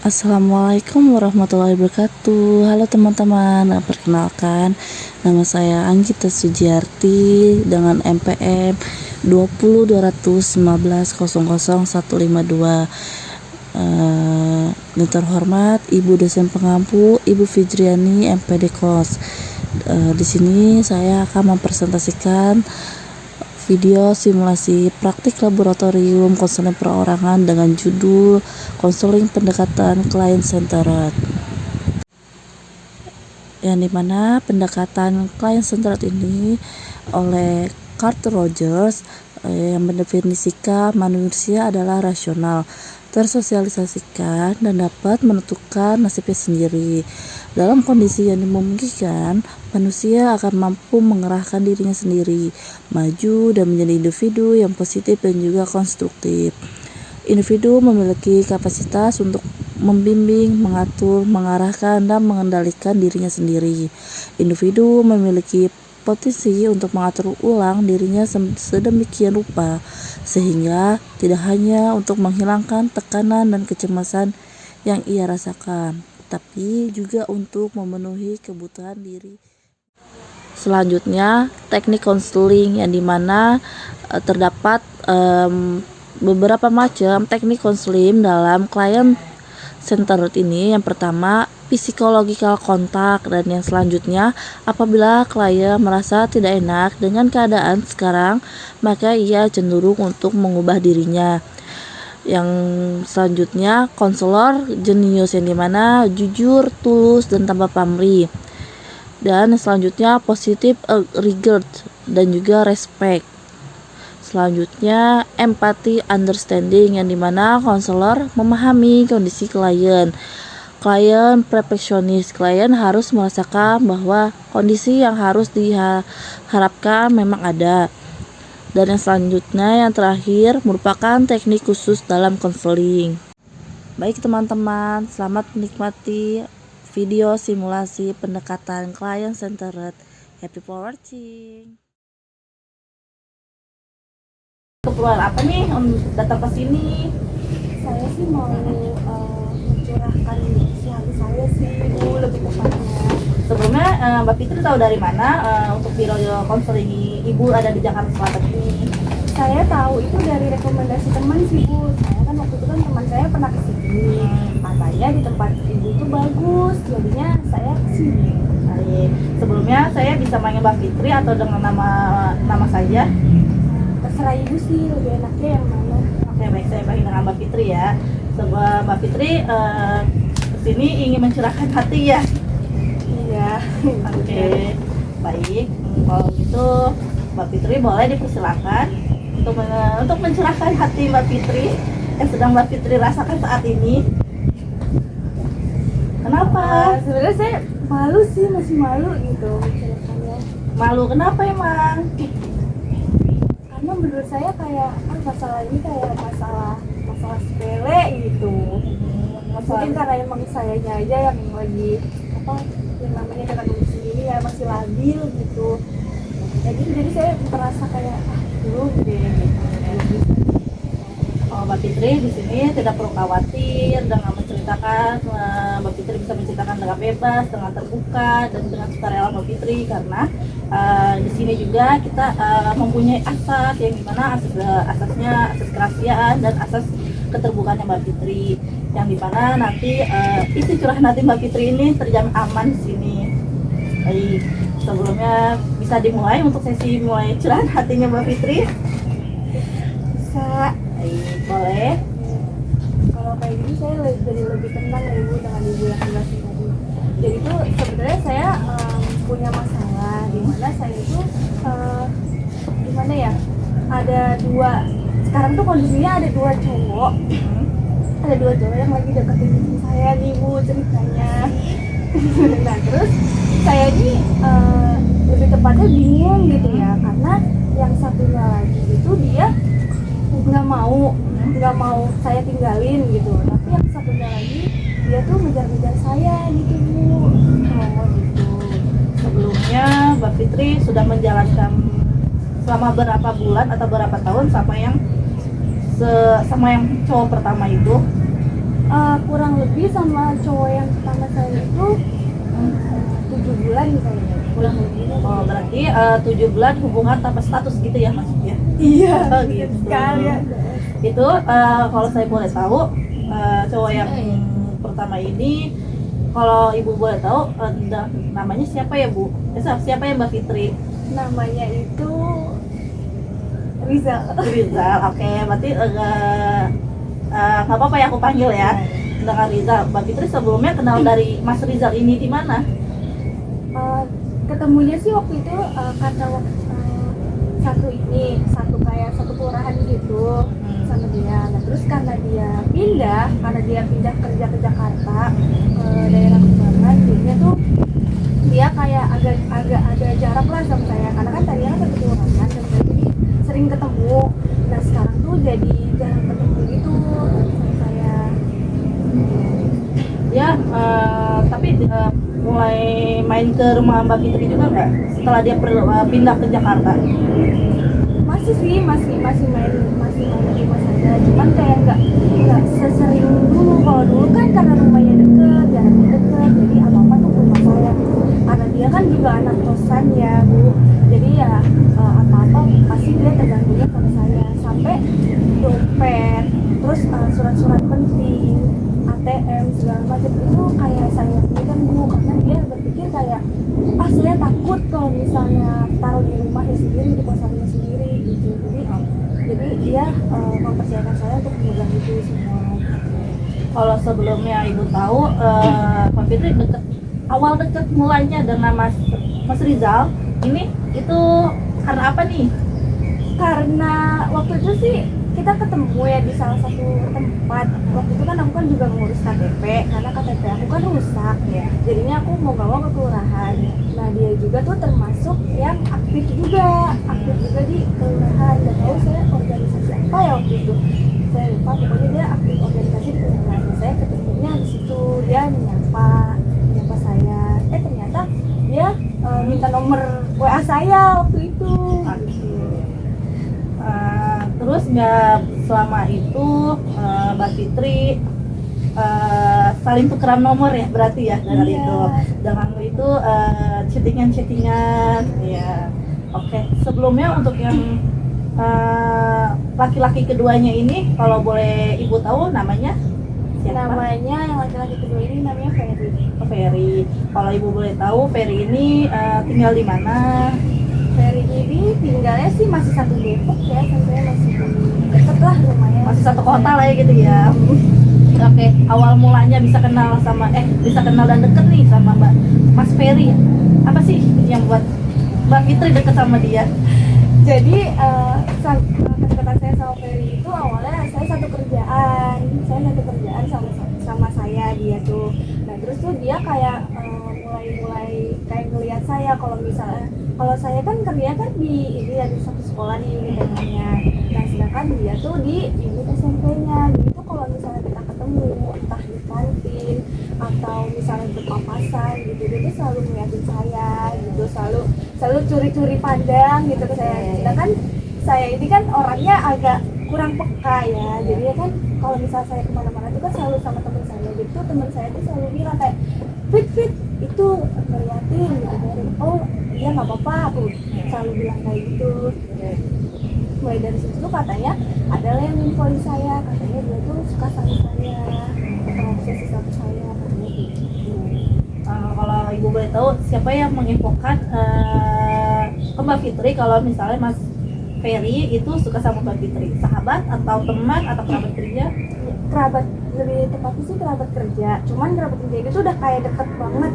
Assalamualaikum warahmatullahi wabarakatuh. Halo teman-teman, perkenalkan nama saya Anggita Sujiarti dengan NPM 20215100152. Yang terhormat Ibu dosen pengampu Ibu Fidriani MPD Kos. Di sini saya akan mempresentasikan video simulasi praktik laboratorium konseling perorangan dengan judul konseling pendekatan client centered, yang dimana pendekatan client centered ini oleh Carter Rogers yang mendefinisikan manusia adalah rasional, tersosialisasikan, dan dapat menentukan nasibnya sendiri. Dalam kondisi yang dimungkinkan, manusia akan mampu mengerahkan dirinya sendiri, maju dan menjadi individu yang positif dan juga konstruktif. Individu memiliki kapasitas untuk membimbing, mengatur, mengarahkan, dan mengendalikan dirinya sendiri. Individu memiliki potensi untuk mengatur ulang dirinya sedemikian rupa sehingga tidak hanya untuk menghilangkan tekanan dan kecemasan yang ia rasakan, tapi juga untuk memenuhi kebutuhan diri. Selanjutnya, teknik konseling yang dimana terdapat beberapa macam teknik konseling dalam client centered ini. Yang pertama, physiological contact, dan yang selanjutnya, apabila klien merasa tidak enak dengan keadaan sekarang, maka ia cenderung untuk mengubah dirinya. Yang selanjutnya, konselor jenius, yang dimana jujur, tulus, dan tanpa pamrih. Dan selanjutnya, positive regard dan juga respect. Selanjutnya, empathy understanding, yang dimana konselor memahami kondisi klien. Klien perfeksionis, klien harus merasakan bahwa kondisi yang harus diharapkan memang ada. Dan yang selanjutnya, yang terakhir, merupakan teknik khusus dalam konseling. Baik teman-teman, selamat menikmati video simulasi pendekatan client centered. Happy for watching. Keperluan apa nih datang ke sini? Saya sih mau mencurahkan isi hati saya sih, Bu, lebih tepatnya. Sebelumnya Mbak Fitri tahu dari mana untuk biro konseling Ibu ada di Jakarta Selatan ini? Saya tahu itu dari rekomendasi teman sih, Bu. Saya kan waktu itu kan teman saya pernah ke sini. Katanya di tempat Ibu itu bagus, jadinya saya ke sini. Baik. Sebelumnya saya bisa manggil Mbak Fitri atau dengan nama saja? Terserah Ibu sih, lebih enaknya yang mana. Oke, baik, saya panggil dengan Mbak Fitri ya. Sebab Mbak Fitri kesini ingin mencurahkan hati ya. Iya. Oke, baik. Kalau gitu Mbak Fitri boleh dipersilakan untuk mencurahkan hati Mbak Fitri yang sedang Mbak Fitri rasakan saat ini. Kenapa? Sebenarnya saya malu sih, masih malu gitu menceritakannya. Malu kenapa emang? Karena menurut saya kayak masalah ini kayak masalah sepele gitu. Mungkin karena emang sayanya aja yang lagi yang namanya dengan kondisi ini ya masih labil gitu. Jadi saya merasa kayak belum deh gitu. Oh, Mbak Fitri di sini tidak perlu khawatir dengan menceritakan. Mbak Fitri bisa menceritakan dengan bebas, dengan terbuka, dan dengan sukarela Mbak Fitri karena di sini juga kita mempunyai asas yang dimana asasnya asas kerahasiaan dan asas keterbukaan Mbak Fitri, yang dimana nanti isi curahan hati Mbak Fitri ini terjamin aman di sini. Baik, sebelumnya bisa dimulai untuk sesi mulai curahan hatinya Mbak Fitri. Bisa. Baik, boleh. Kalau kayak gini saya jadi lebih tenang ya Ibu dengan Ibu yang jelasin tadi. Jadi tuh sebenarnya saya punya masalah di mana saya itu gimana ya, ada dua, sekarang tuh kondisinya ada dua cowok yang lagi deketin saya nih Bu ceritanya. Nah terus saya ini lebih tepatnya bingung gitu ya, karena yang satunya lagi itu dia nggak mau saya tinggalin gitu, tapi yang satunya lagi dia tuh ngejar-ngejar saya gitu Bu. Oh gitu. Sebelumnya Mbak Fitri sudah menjalankan selama berapa bulan atau berapa tahun sama yang cowok pertama itu? Kurang lebih sama cowok yang pertama saya itu 7 bulan kayaknya, kurang lebih. Oh, berarti 7 bulan hubungan tanpa status gitu ya maksudnya? Iya, Oh, gitu. sekali ya. Itu kalau saya boleh tahu, cowok yang pertama ini, kalau ibu boleh tahu, namanya siapa ya bu? Siapa ya Mbak Fitri? Namanya itu Rizal. Rizal, oke. Berarti nggak apa-apa ya aku panggil ya dengan Rizal. Mbak Fitri sebelumnya kenal dari Mas Rizal ini di mana? Ketemunya sih waktu itu karena satu kelurahan gitu sama dia. Nah terus karena dia pindah kerja ke Jakarta, daerah Kembangan, jadinya tuh dia kayak agak ada jarak lah sama saya, karena kan tadinya kan satu kelurahan dan saya jadi sering ketemu. Nah sekarang tuh jadi jarang ketemu gitu sama saya. Ya, tapi mulai main ke rumah Mbak Fitri juga nggak setelah dia pindah ke Jakarta? Masih sih, masih main di rumah saya, cuman kayak nggak sesering dulu. Kalau dulu kan karena rumahnya deket, jaraknya deket, jadi apa tuh ke rumah saya. Karena dia kan juga anak kosan ya bu, jadi ya apa pasti dia tergantungnya sama saya, sampai dompet, terus surat-surat penting, ATM segala macam itu kayak saya belikan bu, karena dia berpikir kayak saya takut kalau misalnya taruh di rumahnya sendiri, di kosannya sendiri gitu. Jadi dia mempercayakan saya untuk memegang itu semua. Kalau sebelumnya ibu tahu, Mbak Fitri awal deket mulainya dengan Mas Rizal ini itu karena apa nih? Karena waktu itu sih kita ketemu ya di salah satu tempat. Waktu itu kan aku kan juga ngurus KTP, karena KTP aku kan rusak ya, jadinya aku mau bawa ke kelurahan. Nah dia juga tuh termasuk yang aktif juga di kelurahan. Dan tahu saya organisasi apa ya waktu itu, saya lupa, pokoknya dia aktif organisasi di kelurahan. Saya ketemunya di situ, dia menyapa saya, ternyata dia minta nomor WA saya waktu itu. Terus selama itu Mbak Fitri saling tukeran nomor ya berarti ya dengan itu. Dengan itu chattingan ya. Oke. Sebelumnya untuk yang laki-laki keduanya ini, kalau boleh ibu tahu namanya siapa? Namanya yang laki-laki kedua ini namanya Ferry. Ferry. Kalau ibu boleh tahu Ferry ini tinggal di mana? Ferry ini tinggalnya sih masih satu Depok ya, sampai masih deket lah rumahnya. Masih satu kota lah ya gitu ya. Oke, awal mulanya bisa kenal dan deket nih sama Mas Ferry. Apa sih yang buat Mbak Fitri deket sama dia? Jadi kedekatan saya sama Ferry itu awalnya saya satu kerjaan sama saya dia tuh. Nah terus tuh dia kayak mulai kayak ngelihat saya, kalau saya kan kerja kan di satu sekolah di unit-nya. Nah sedangkan dia tuh di unit SMP-nya. Jadi tuh kalau misalnya kita ketemu entah di kantin atau misalnya berpapasan gitu, dia tuh selalu ngeliatin saya gitu, selalu curi-curi pandang gitu ke saya. Sedangkan saya ini kan orangnya agak kurang peka ya, jadi kan kalau misalnya saya kemana-mana itu kan selalu sama teman saya. Jadi tuh teman saya tuh selalu bilang kayak fit itu ngeliatin gitu, oh iya nggak apa-apa, aku selalu bilang kayak gitu. Mulai dari situ tuh katanya ada yang nginfoin saya, katanya dia tuh suka sama saya, terobsesi sama saya, katanya gitu. Kalau ibu boleh tahu siapa yang menginfokan ke Mbak Fitri kalau misalnya Mas Ferry itu suka sama Mbak Fitri? Sahabat atau teman atau kerabat kerja? Kerabat, lebih tepatnya sih kerabat kerja. Cuman kerabat kerja itu udah kayak deket banget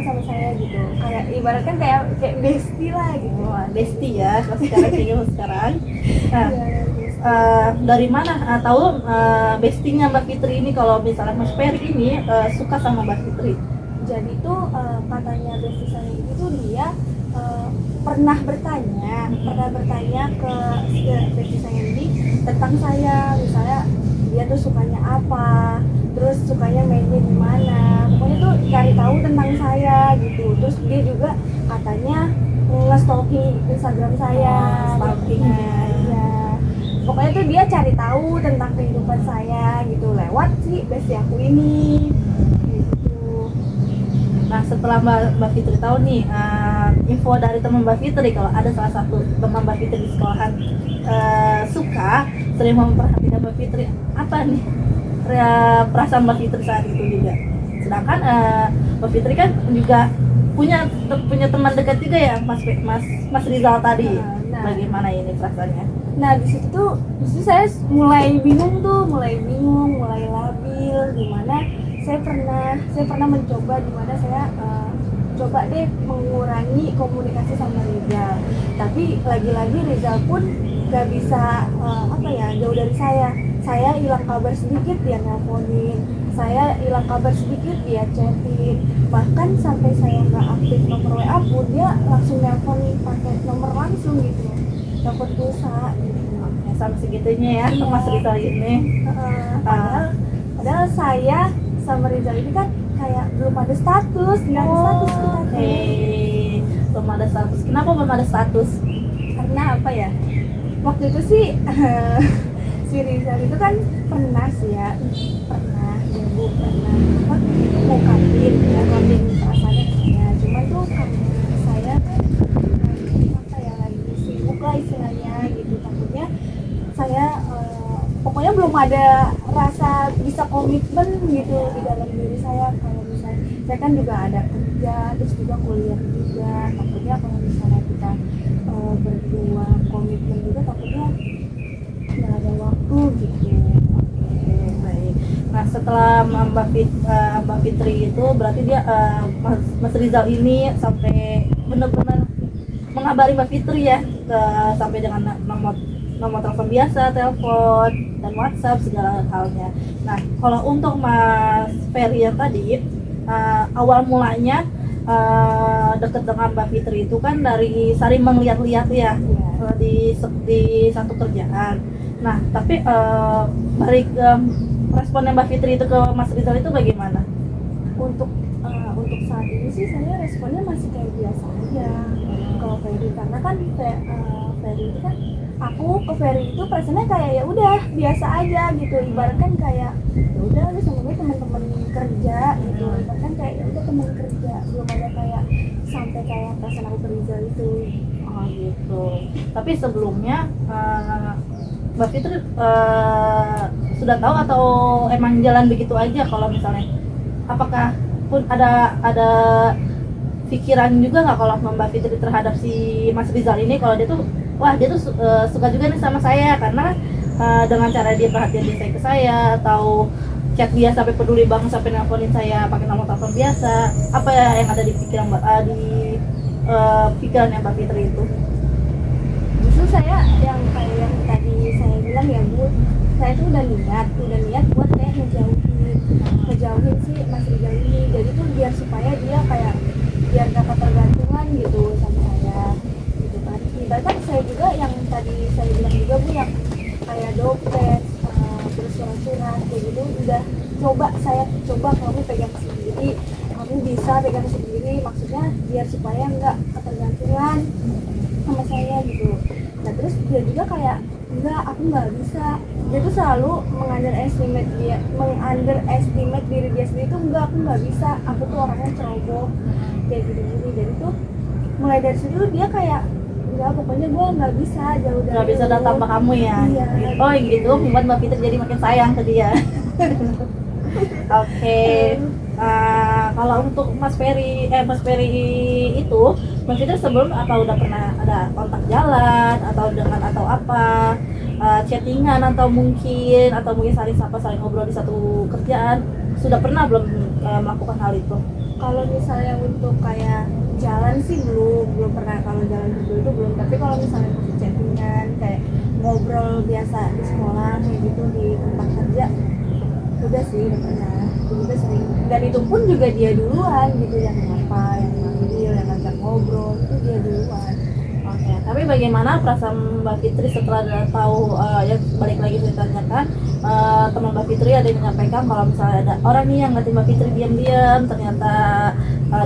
sama saya gitu. Kayak ibaratkan kayak bestie lah gitu. Wah, bestie ya sekarang. Nah, dari mana tahu bestinya Mbak Fitri ini kalau misalnya Mas Ferry ini suka sama Mbak Fitri? Jadi tuh katanya bestie saya ini tuh dia pernah bertanya ke bestie saya ini tentang saya, misalnya dia tuh sukanya apa, terus sukanya mainnya di mana, pokoknya tuh cari tahu tentang saya gitu. Terus dia juga katanya nge-stalking Instagram saya. Stalking ya. pokoknya tuh dia cari tahu tentang kehidupan saya gitu lewat si bestie aku ini gitu. Nah setelah Mbak Fitri tahu nih info dari teman Mbak Fitri kalau ada salah satu teman Mbak Fitri di sekolahan suka sering memperhatikan Mbak Fitri, apa nih perasaan Mbak Fitri saat itu juga? Sedangkan Mbak Fitri kan juga punya teman dekat juga ya, Mas Rizal tadi. Nah, bagaimana ini perasaannya? nah di situ saya mulai bingung, mulai labil, dimana saya pernah mencoba, dimana saya coba deh mengurangi komunikasi sama Rizal, tapi lagi-lagi Rizal pun gak bisa jauh dari saya hilang kabar sedikit dia nelponin, saya hilang kabar sedikit dia chatting, bahkan sampai saya nggak aktif nomor WA pun dia langsung nelponin pakai nomor langsung gitu, telepon pulsa gitu. Ya, sampai segitunya ya Iya. Mas Rizal ini. Padahal saya sama Rizal ini kan kayak belum ada status, nggak ada status kita tuh. Belum ada status. Kenapa belum ada status? Karena apa ya? Waktu itu sih si Rizal itu kan pernah ya Bu pernah ngungkapin perasaannya ke saya. Cuman tuh karena saya kan lagi sibuk lah istilahnya gitu, takutnya saya pokoknya belum ada rasa bisa komitmen gitu di dalam diri saya. Kalau misalnya saya kan juga ada kerja, terus juga kuliah juga, takutnya kalau misalnya kita berdua komitmen juga takutnya nggak ada waktu gitu. Oke, baik. Nah setelah Mbak Fitri itu berarti dia Mas Rizal ini sampai benar-benar mengabari Mbak Fitri ya, sampai dengan nomor telepon biasa, telepon dan WhatsApp segala halnya. Nah kalau untuk Mas Ferry yang tadi awal mulanya deket dengan Mbak Fitri itu kan dari saling melihat-lihat ya, di satu kerjaan. Nah tapi balik responnya Mbak Fitri itu ke Mas Rizal itu bagaimana? Untuk saat ini sih saya responnya masih kayak biasa aja kalau Ferry, karena kan Ferry itu kan aku ke Ferry itu perasaannya kayak ya udah biasa aja gitu, ibaratkan kayak ya udah lu sama gue teman-teman kerja gitu, ibaratkan kayak ya udah teman kerja, belum ada kayak sampai kayak perasaan aku ke Rizal itu. Oh gitu. Tapi sebelumnya Mbak Fitri sudah tahu atau emang jalan begitu aja? Kalau misalnya apakah pun ada pikiran juga nggak kalau Mbak Fitri terhadap si Mas Rizal ini, kalau dia tuh wah dia tuh suka juga nih sama saya karena dengan cara dia perhatian dia ke saya, atau chat dia sampai peduli banget sampai nelponin saya pakai nomor telepon biasa, apa ya yang ada di pikiran pikirannya Mbak Fitri itu? Justru saya yang kayak yang tadi saya bilang ya Bu, saya tuh udah niat buat kayak ngejauhin si Mas Rizal ini, jadi tuh biar supaya dia kayak biar gak ketergantungan gitu sama saya gitu kan. Ibaratkan saya juga yang tadi saya bilang juga Bu, yang kayak dompet terus surat-surat kayak gitu udah saya coba kamu pegang sendiri, kamu bisa pegang sendiri, maksudnya biar supaya nggak ketergantungan sama saya gitu. Nah terus dia juga kayak enggak, aku nggak bisa, dia tuh selalu mengunderestimate diri dia sendiri tuh, enggak, aku nggak bisa, aku tuh orangnya ceroboh kayak gitu. Jadi tuh mulai dari situ dia kayak enggak, pokoknya gue nggak bisa jauh dari Nggak bisa datang sama kamu ya? Iya. Oh gitu, membuat Mbak Fitri jadi makin sayang ke dia. Oke. Kalau untuk Mas Ferry itu, Mas Fitri sebelum apa udah pernah ada kontak jalan atau apa chattingan atau mungkin saling sapa, saling ngobrol di satu kerjaan, sudah pernah belum melakukan hal itu? Kalau misalnya untuk kayak jalan sih belum pernah, kalau jalan berdua itu belum, tapi kalau misalnya untuk chattingan kayak ngobrol biasa di sekolah kayak gitu di tempat kerja udah sih, udah pernah, juga sering, dan itu pun juga dia duluan gitu yang manggil, yang ngajak ngobrol, itu dia duluan. Oke, tapi bagaimana perasaan Mbak Fitri setelah tahu ya balik lagi ceritanya kan teman Mbak Fitri ada yang menyampaikan kalau misalnya ada orang nih yang ngatain Mbak Fitri diam-diam, ternyata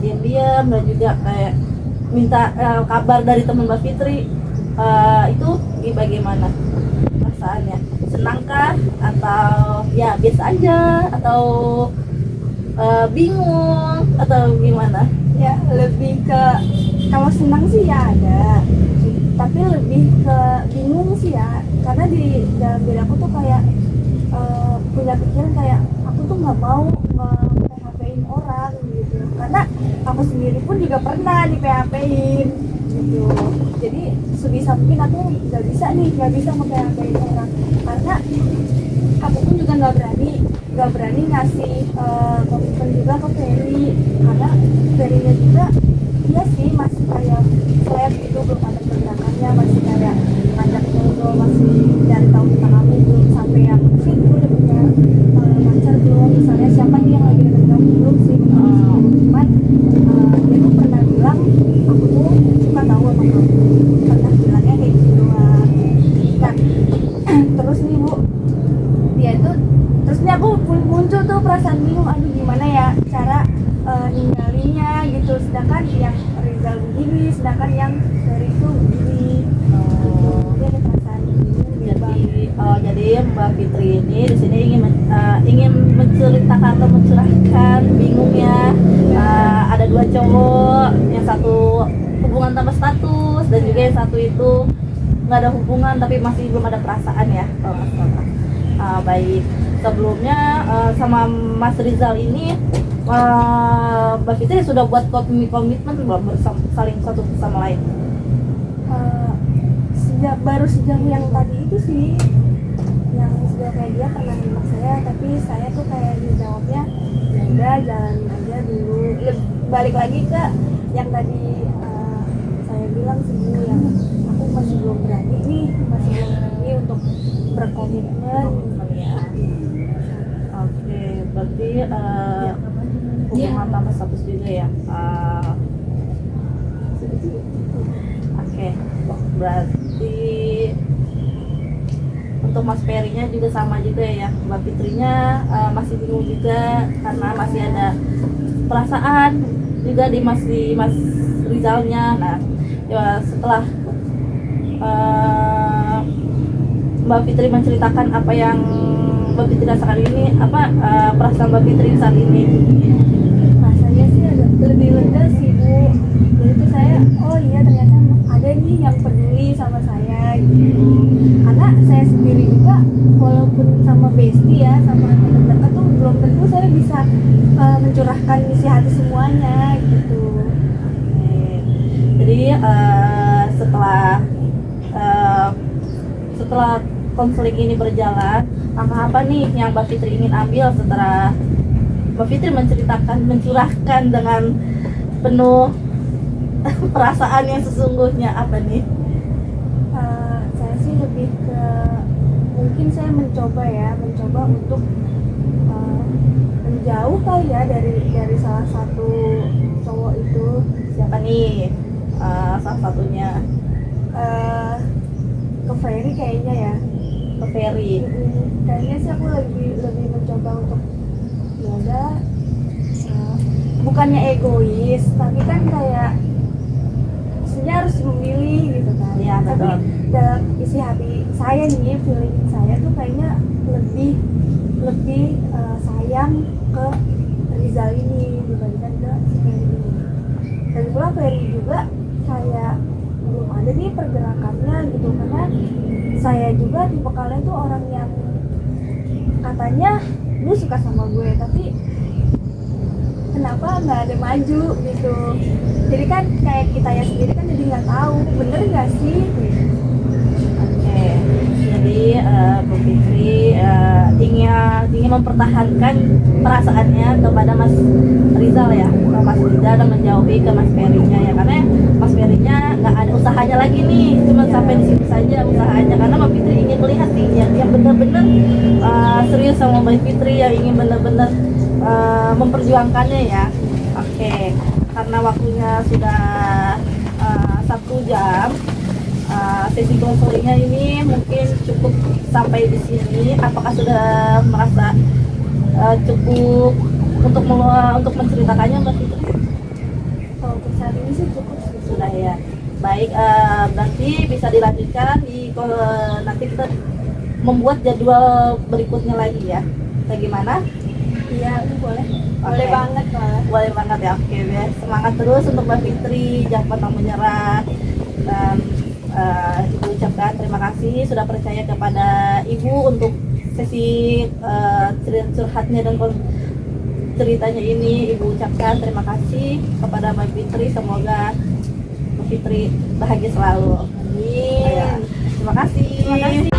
diam-diam dan juga kayak minta kabar dari teman Mbak Fitri, itu bagaimana perasaannya? Senangkah atau ya biasa aja atau bingung atau gimana? Ya lebih ke, kalau senang sih ya ada, tapi lebih ke bingung sih ya, karena di dalam diri aku tuh kayak punya pikiran kayak aku tuh nggak mau nge-PHP-in orang gitu, karena aku sendiri pun juga pernah di PHP-in gitu. Jadi sebisa mungkin aku nggak bisa nge-PHP-in orang, karena aku pun juga nggak berani ngasih komitmen juga ke Ferry, karena Ferry-nya juga iya sih masih kayak flat gitu, belum ada pergerakannya, masih kayak ngajak ngobrol, masih dari tahu tentang kamu, belum sampai yang sih gue udah punya pacar belum, misalnya siapa nih yang lagi deket kamu, belum sih. Cuman dia tuh pernah bilang aku tuh suka tahu sama kamu, pernah bilangnya kayak gitu doang. Nah terus nih Bu, dia tuh terus nih aku muncul tuh perasaan bingung, aduh gimana ya cara ninggalinya gitu, sedangkan yang Rizal begini, sedangkan yang dari itu begini. Dia ada perasaan bingung Jadi Mbak Fitri ini di sini ingin menceritakan atau mencurahkan bingungnya. Ada dua cowok, yang satu hubungan tanpa status dan juga yang satu itu nggak ada hubungan tapi masih belum ada perasaan ya kalau nggak salah. Baik, sebelumnya sama Mas Rizal ini Mbak Fitri sudah buat komitmen belum saling satu sama lain? Sejak yang tadi itu sih, yang sudah kayak dia pernah nembak saya, tapi saya tuh kayak dijawabnya ya udah jalanin aja dulu. Balik lagi ke yang tadi saya bilang sih Bu, yang aku masih belum berani untuk berkomitmen Ya. Oke, berarti hubungan tanpa status juga ya. Oke, berarti untuk Mas Perinya juga sama juga ya, Mbak Fitrinya masih bingung juga karena masih ada perasaan juga di Mas Rizalnya. Nah, ya setelah Mbak Fitri menceritakan apa yang Mbak Fitri rasakan ini, perasaan Mbak Fitri saat ini? rasanya sih agak lebih lega sih Bu. Jadi tuh saya, oh iya ternyata ada nih yang peduli sama saya gitu. Karena saya sendiri juga walaupun sama bestie ya, sama teman dekat tuh belum tentu saya bisa mencurahkan isi hati semuanya gitu. Jadi setelah konseling ini berjalan, langkah apa nih yang Mbak Fitri ingin ambil setelah Mbak Fitri mencurahkan dengan penuh perasaan yang sesungguhnya, apa nih? Saya sih lebih ke, mungkin saya mencoba untuk menjauh kali ya dari salah satu cowok itu. Siapa nih salah satunya? Ke Ferry kayaknya ya. Ke Ferry. Kayaknya sih aku lebih mencoba untuk ya udah, bukannya egois tapi kan kayak sebenarnya harus memilih gitu kan Ya, tapi betul. dalam isi hati saya nih, feeling saya tuh kayaknya lebih sayang ke Rizal ini dibandingkan ke si Ferry ini. Dan pula Ferry juga kayak belum ada nih pergerakannya gitu, karena saya juga tipe kalian tuh orang yang katanya lu suka sama gue tapi kenapa nggak ada maju gitu. Jadi kan kayak kita ya sendiri kan jadi nggak tahu bener nggak sih. Oke, jadi Bu Fitri ingin mempertahankan perasaannya kepada Mas Rizal ya, ke Mas Rizal, dan menjauhi ke Mas Perinya ya, karena Mas Perinya nggak ada usahanya lagi nih, cuma sampai di situ saja usahanya, karena Mbak Fitri ingin melihat nih yang benar-benar serius sama Mbak Fitri, yang ingin benar-benar memperjuangkannya ya. Oke, karena waktunya sudah 1 jam. Sesi konselingnya ini mungkin cukup sampai di sini. Apakah sudah merasa cukup untuk menceritakannya, Mbak Fitri? Kalau untuk saat ini sih cukup sih. Sudah ya. Baik, berarti bisa dilanjutkan nanti kita membuat jadwal berikutnya lagi ya. Bagaimana? Iya, boleh. Boleh Oke. banget malah. Boleh banget ya. Oke, ya. Semangat terus untuk Mbak Fitri, jangan pernah menyerah. Dan Ibu ucapkan terima kasih sudah percaya kepada Ibu untuk sesi curhatnya dan ceritanya ini. Ibu ucapkan terima kasih kepada Mbak Fitri, semoga Mbak Fitri bahagia selalu. Amin. Terima kasih. Terima kasih.